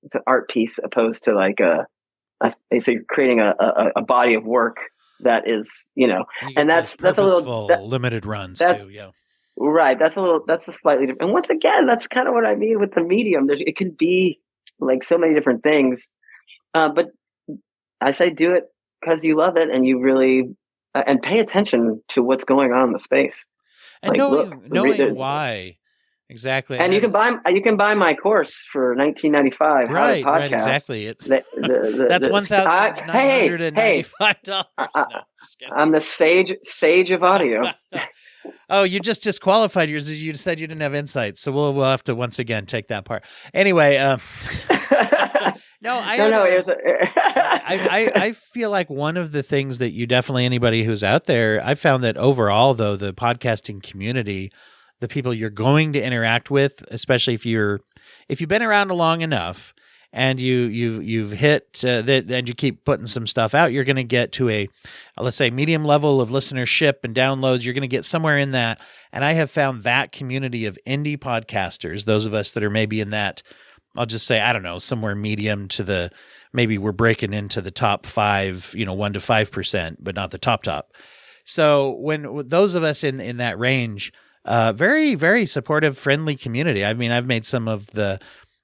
it's an art piece opposed to like so you're creating a body of work that is, And you get and those that's a little, purposeful limited runs that, too. Yeah. right. That's a slightly different. And once again, that's kind of what I mean with the medium. It can be like so many different things. But I say do it because you love it and you really, and pay attention to what's going on in the space. And Like, look, knowing why exactly. and you can buy my course for $19.95. How to Right, podcast. exactly. It's That's $1,995. No, just kidding. I'm the sage of audio. Oh, you just disqualified yours. You said you didn't have insights, so we'll have to once again take that part. Anyway, I feel like one of the things that you definitely, anybody who's out there, I found that overall though, the podcasting community, the people you're going to interact with, especially if you've been around long enough and you've hit that, and you keep putting some stuff out, you're going to get to a, let's say, medium level of listenership and downloads. You're going to get somewhere in that. And I have found that community of indie podcasters, those of us that are maybe in that, I'll just say, I don't know, somewhere medium to maybe we're breaking into the top 5, 1 to 5%, but not the top. So when those of us in that range, very, very supportive, friendly community. I mean, I've made some of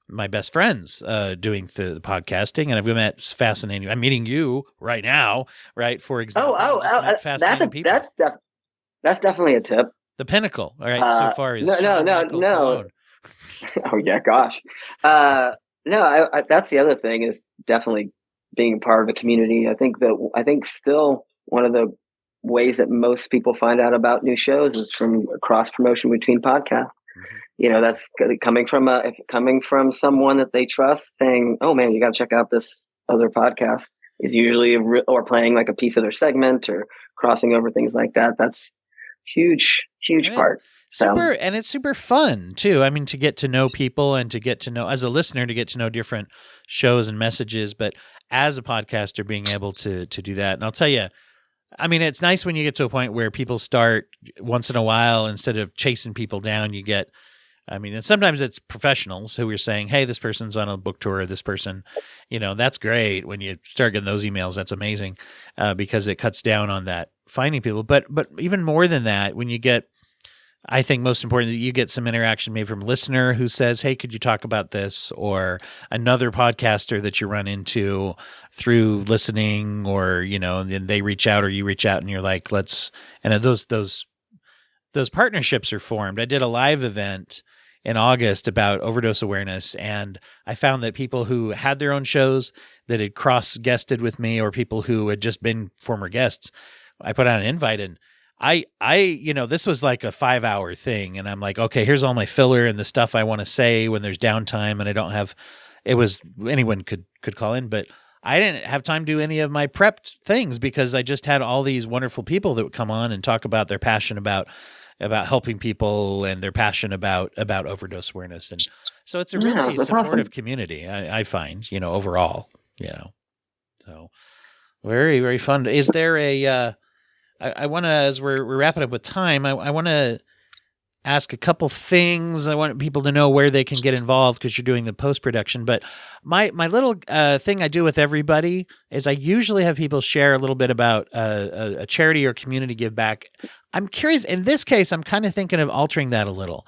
my best friends doing the podcasting, and I've met fascinating. I'm meeting you right now, right? For example, fascinating people. That's definitely a tip. The pinnacle, all right. So far is Shaun Michael Colon. Oh yeah, gosh. That's the other thing, is definitely being part of a community. I think still one of the ways that most people find out about new shows is from cross promotion between podcasts. Mm-hmm. That's coming from someone that they trust, saying, "Oh man, you got to check out this other podcast." Is usually or playing like a piece of their segment or crossing over things like that. That's huge part. And it's super fun too. I mean, to get to know people and to get to know, as a listener, to get to know different shows and messages, but as a podcaster, being able to do that. And I'll tell you, I mean, it's nice when you get to a point where people start once in a while, instead of chasing people down, and sometimes it's professionals who are saying, hey, this person's on a book tour, this person, that's great. When you start getting those emails, that's amazing, because it cuts down on that finding people. But even more than that, when you get, I think most important, that you get some interaction maybe from a listener who says, hey, could you talk about this? Or another podcaster that you run into through listening, or, and then they reach out or you reach out and you're like, and those partnerships are formed. I did a live event in August about overdose awareness, and I found that people who had their own shows that had cross-guested with me, or people who had just been former guests, I put out an invite, and I this was like a 5-hour thing, and I'm like, okay, here's all my filler and the stuff I want to say when there's downtime, and I don't have, anyone could call in, but I didn't have time to do any of my prepped things because I just had all these wonderful people that would come on and talk about their passion about helping people and their passion about overdose awareness. And so it's a really supportive community, I find, overall, so very, very fun. Is there I want to, as we're wrapping up with time, I want to ask a couple things. I want people to know where they can get involved because you're doing the post-production. But my little thing I do with everybody is I usually have people share a little bit about a charity or community give back. I'm curious, in this case, I'm kind of thinking of altering that a little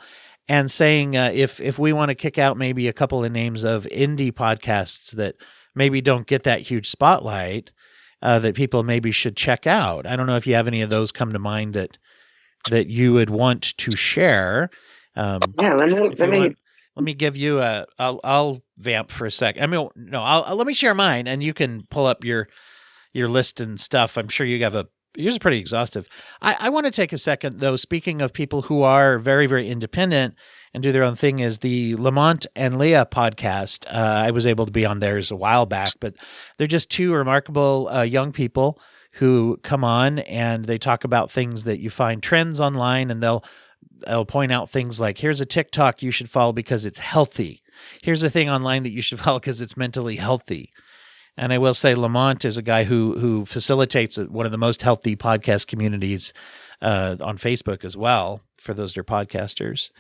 and saying if we want to kick out maybe a couple of names of indie podcasts that maybe don't get that huge spotlight, that people maybe should check out. I don't know if you have any of those come to mind that you would want to share. Let me give you I'll vamp for a second. I mean, no, let me share mine, and you can pull up your list and stuff. I'm sure you have yours is pretty exhaustive. I want to take a second though. Speaking of people who are very, very independent and do their own thing, is the Lamont and Leah podcast. I was able to be on theirs a while back, but they're just two remarkable young people who come on and they talk about things that you find trends online, and they'll point out things like, here's a TikTok you should follow because it's healthy. Here's a thing online that you should follow because it's mentally healthy. And I will say Lamont is a guy who facilitates one of the most healthy podcast communities on Facebook as well for those that are podcasters.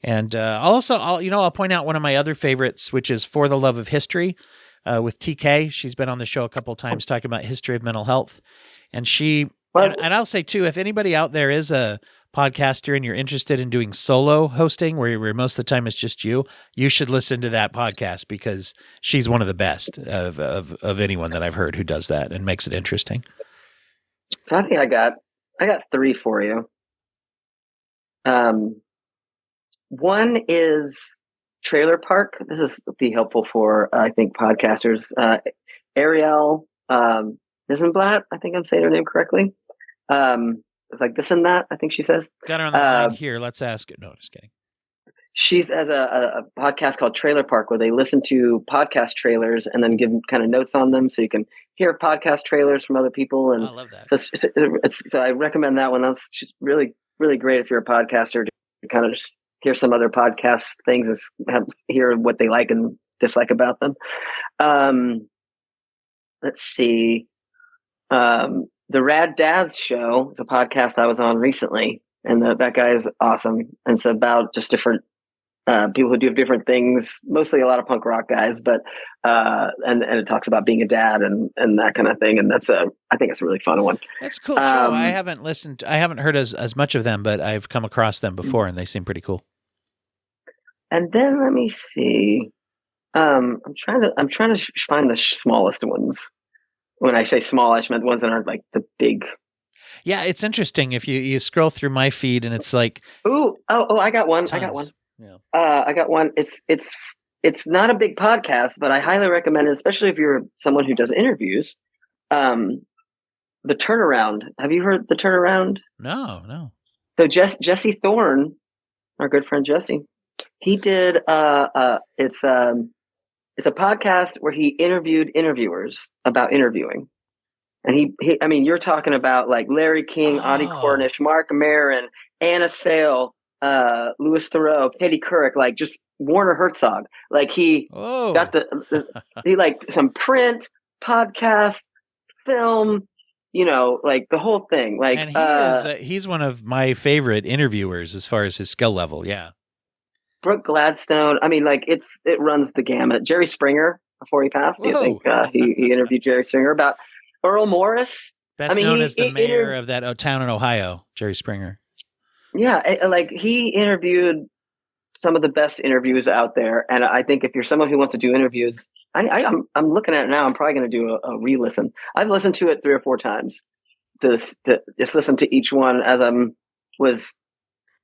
And I'll point out one of my other favorites, which is For the Love of History with TK. She's been on the show a couple of times talking about history of mental health. And and I'll say too, if anybody out there is a podcaster and you're interested in doing solo hosting where most of the time it's just you should listen to that podcast because she's one of the best of anyone that I've heard who does that and makes it interesting. I think I got 3 for you. One is Trailer Park. This is be helpful for I think podcasters. Ariel Nisenblatt, I think I'm saying her name correctly. It's like this and that, I think she says. Got her on the line here. Let's ask it. No, just kidding. She's has a podcast called Trailer Park where they listen to podcast trailers and then give kind of notes on them so you can hear podcast trailers from other people. And I love that. So I recommend that one. That's just really, really great if you're a podcaster to kind of just hear some other podcast things and hear what they like and dislike about them. Let's see. The Rad Dads Show, the podcast I was on recently, and that guy is awesome. And it's about just different people who do different things, mostly a lot of punk rock guys, but and it talks about being a dad and that kind of thing. And I think it's a really fun one. That's a cool show. I haven't heard as much of them, but I've come across them before and they seem pretty cool. And then let me see. I'm trying to find the smallest ones. When I say small, I meant ones that aren't like the big. Yeah, it's interesting if you scroll through my feed and it's like, I got one. Tons. I got one. Yeah. I got one. It's not a big podcast, but I highly recommend it, especially if you're someone who does interviews. The Turnaround. Have you heard The Turnaround? No. So Jesse Thorne, our good friend Jesse, he did it's a podcast where he interviewed interviewers about interviewing. And he I mean, you're talking about like Larry King, Audie Cornish, Mark Maron, Anna Sale, Louis Theroux, Katie Couric, like just Werner Herzog. Like he got he like some print, podcast, film, like the whole thing. Like, and he's one of my favorite interviewers as far as his skill level. Yeah. Brooke Gladstone. I mean, like it runs the gamut. Jerry Springer, before he passed, I think he interviewed Jerry Springer about Earl Morris. Best known as the mayor of that town in Ohio, Jerry Springer. Yeah, like he interviewed some of the best interviews out there, and I think if you're someone who wants to do interviews, I'm looking at it now. I'm probably going to do a re-listen. I've listened to it 3 or 4 times to just listen to each one as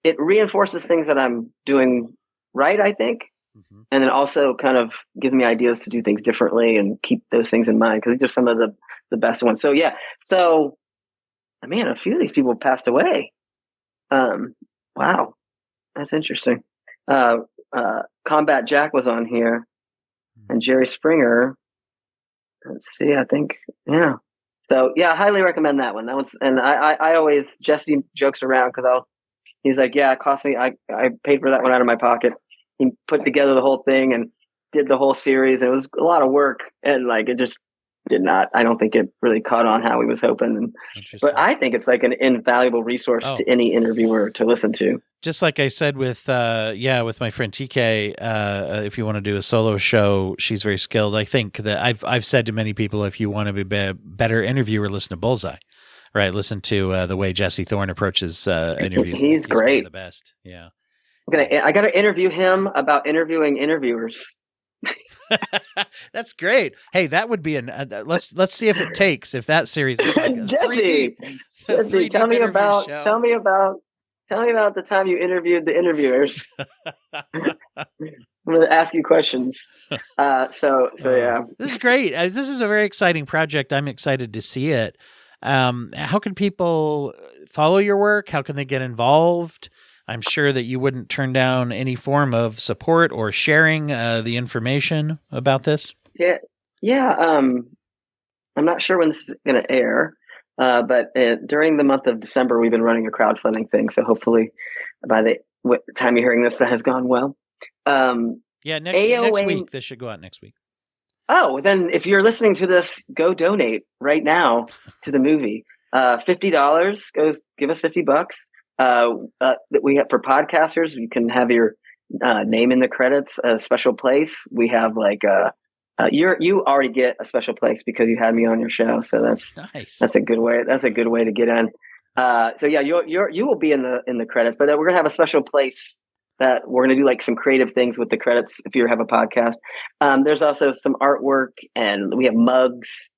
it reinforces things that I'm doing right, I think. Mm-hmm. And then also kind of gives me ideas to do things differently and keep those things in mind because these are some of the best ones. So yeah. So man, a few of these people passed away. Wow. That's interesting. Combat Jack was on here and Jerry Springer. Let's see, I think, yeah. So yeah, I highly recommend that one. That one's, and I always, Jesse jokes around because he's like, yeah, it cost me, I paid for that one out of my pocket. He put together the whole thing and did the whole series. And it was a lot of work. And like, it just did not, I don't think it really caught on how he was hoping. But I think it's like an invaluable resource to any interviewer to listen to. Just like I said with my friend TK, if you want to do a solo show, she's very skilled. I think that I've said to many people, if you want to be a better interviewer, listen to Bullseye. Right, listen to the way Jesse Thorne approaches interviews. He's great. One of the best. Yeah. I got to interview him about interviewing interviewers. That's great. Hey, that would be let's see if it takes. If that series is like Jesse, tell me about the time you interviewed the interviewers. I'm going to ask you questions. So yeah, this is great. This is a very exciting project. I'm excited to see it. How can people follow your work? How can they get involved? I'm sure that you wouldn't turn down any form of support or sharing the information about this. Yeah. I'm not sure when this is going to air, but during the month of December, we've been running a crowdfunding thing. So hopefully by the time you're hearing this, that has gone well. Next week. This should go out next week. Oh, then if you're listening to this, go donate right now to the movie. $50 goes, give us $50. That we have for podcasters, you can have your name in the credits, a special place. We have like you already get a special place because you had me on your show, so Nice. that's a good way. That's a good way to get in. So yeah, you will be in the credits, but we're gonna have a special place that we're gonna do like some creative things with the credits if you have a podcast. There's also some artwork, and we have mugs,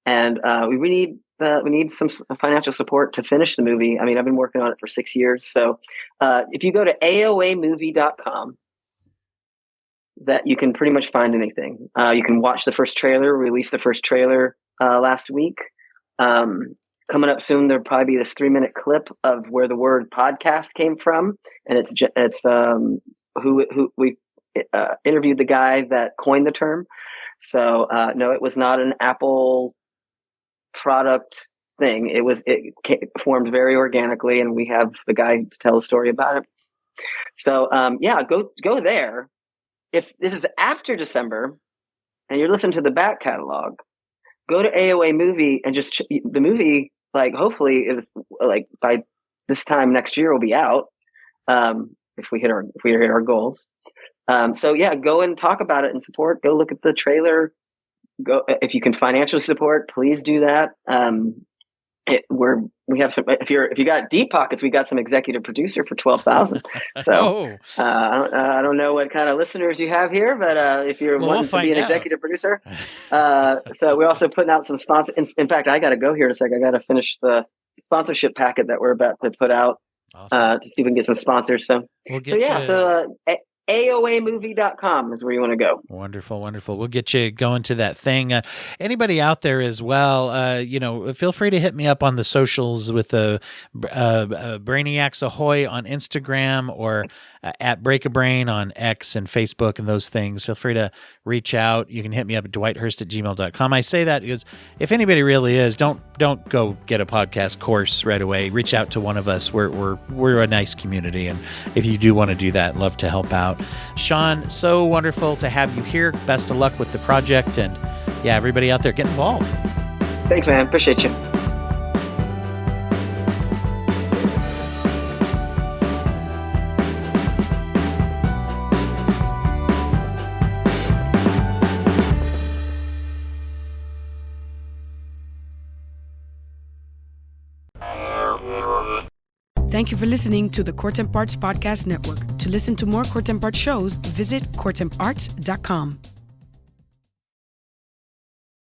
and we need some financial support to finish the movie. I mean, I've been working on it for 6 years, so if you go to aoamovie.com, that you can pretty much find anything. You can watch the first trailer. We released the first trailer last week. Coming up soon, there'll probably be this 3-minute clip of where the word podcast came from, and it's who we interviewed the guy that coined the term. So no, it was not an Apple product thing. It formed very organically, and we have the guy to tell a story about it. So yeah, go there. If this is after December and you're listening to the back catalog, go to AOA Movie and just the movie. Like hopefully, it's like by this time next year will be out. If we hit our goals. So yeah, go and talk about it and support. Go look at the trailer. Go if you can financially support, please do that. We have some. If you got deep pockets, we got some executive producer for $12,000. So I don't know what kind of listeners you have here, but if you're wanting to be an executive producer, so we're also putting out some sponsor. In fact, I got to go here in a sec. I got to finish the sponsorship packet that we're about to put out to see if we can get some sponsors. So AOAmovie.com is where you want to go. Wonderful, wonderful. We'll get you going to that thing. Anybody out there as well, feel free to hit me up on the socials with the Brainiacs Ahoy on Instagram or at Break a Brain on X and Facebook and those things. Feel free to reach out. You can hit me up at dwighthurst@gmail.com. I say that because if anybody really is, don't go get a podcast course right away. Reach out to one of us. We're a nice community, and if you do want to do that, love to help out. Shaun, so wonderful to have you here. Best of luck with the project, and yeah, everybody out there, get involved. Thanks, man. Appreciate you. Thank you for listening to the Courtemp Arts Podcast Network. To listen to more Courtemp Arts shows, visit courtemparts.com.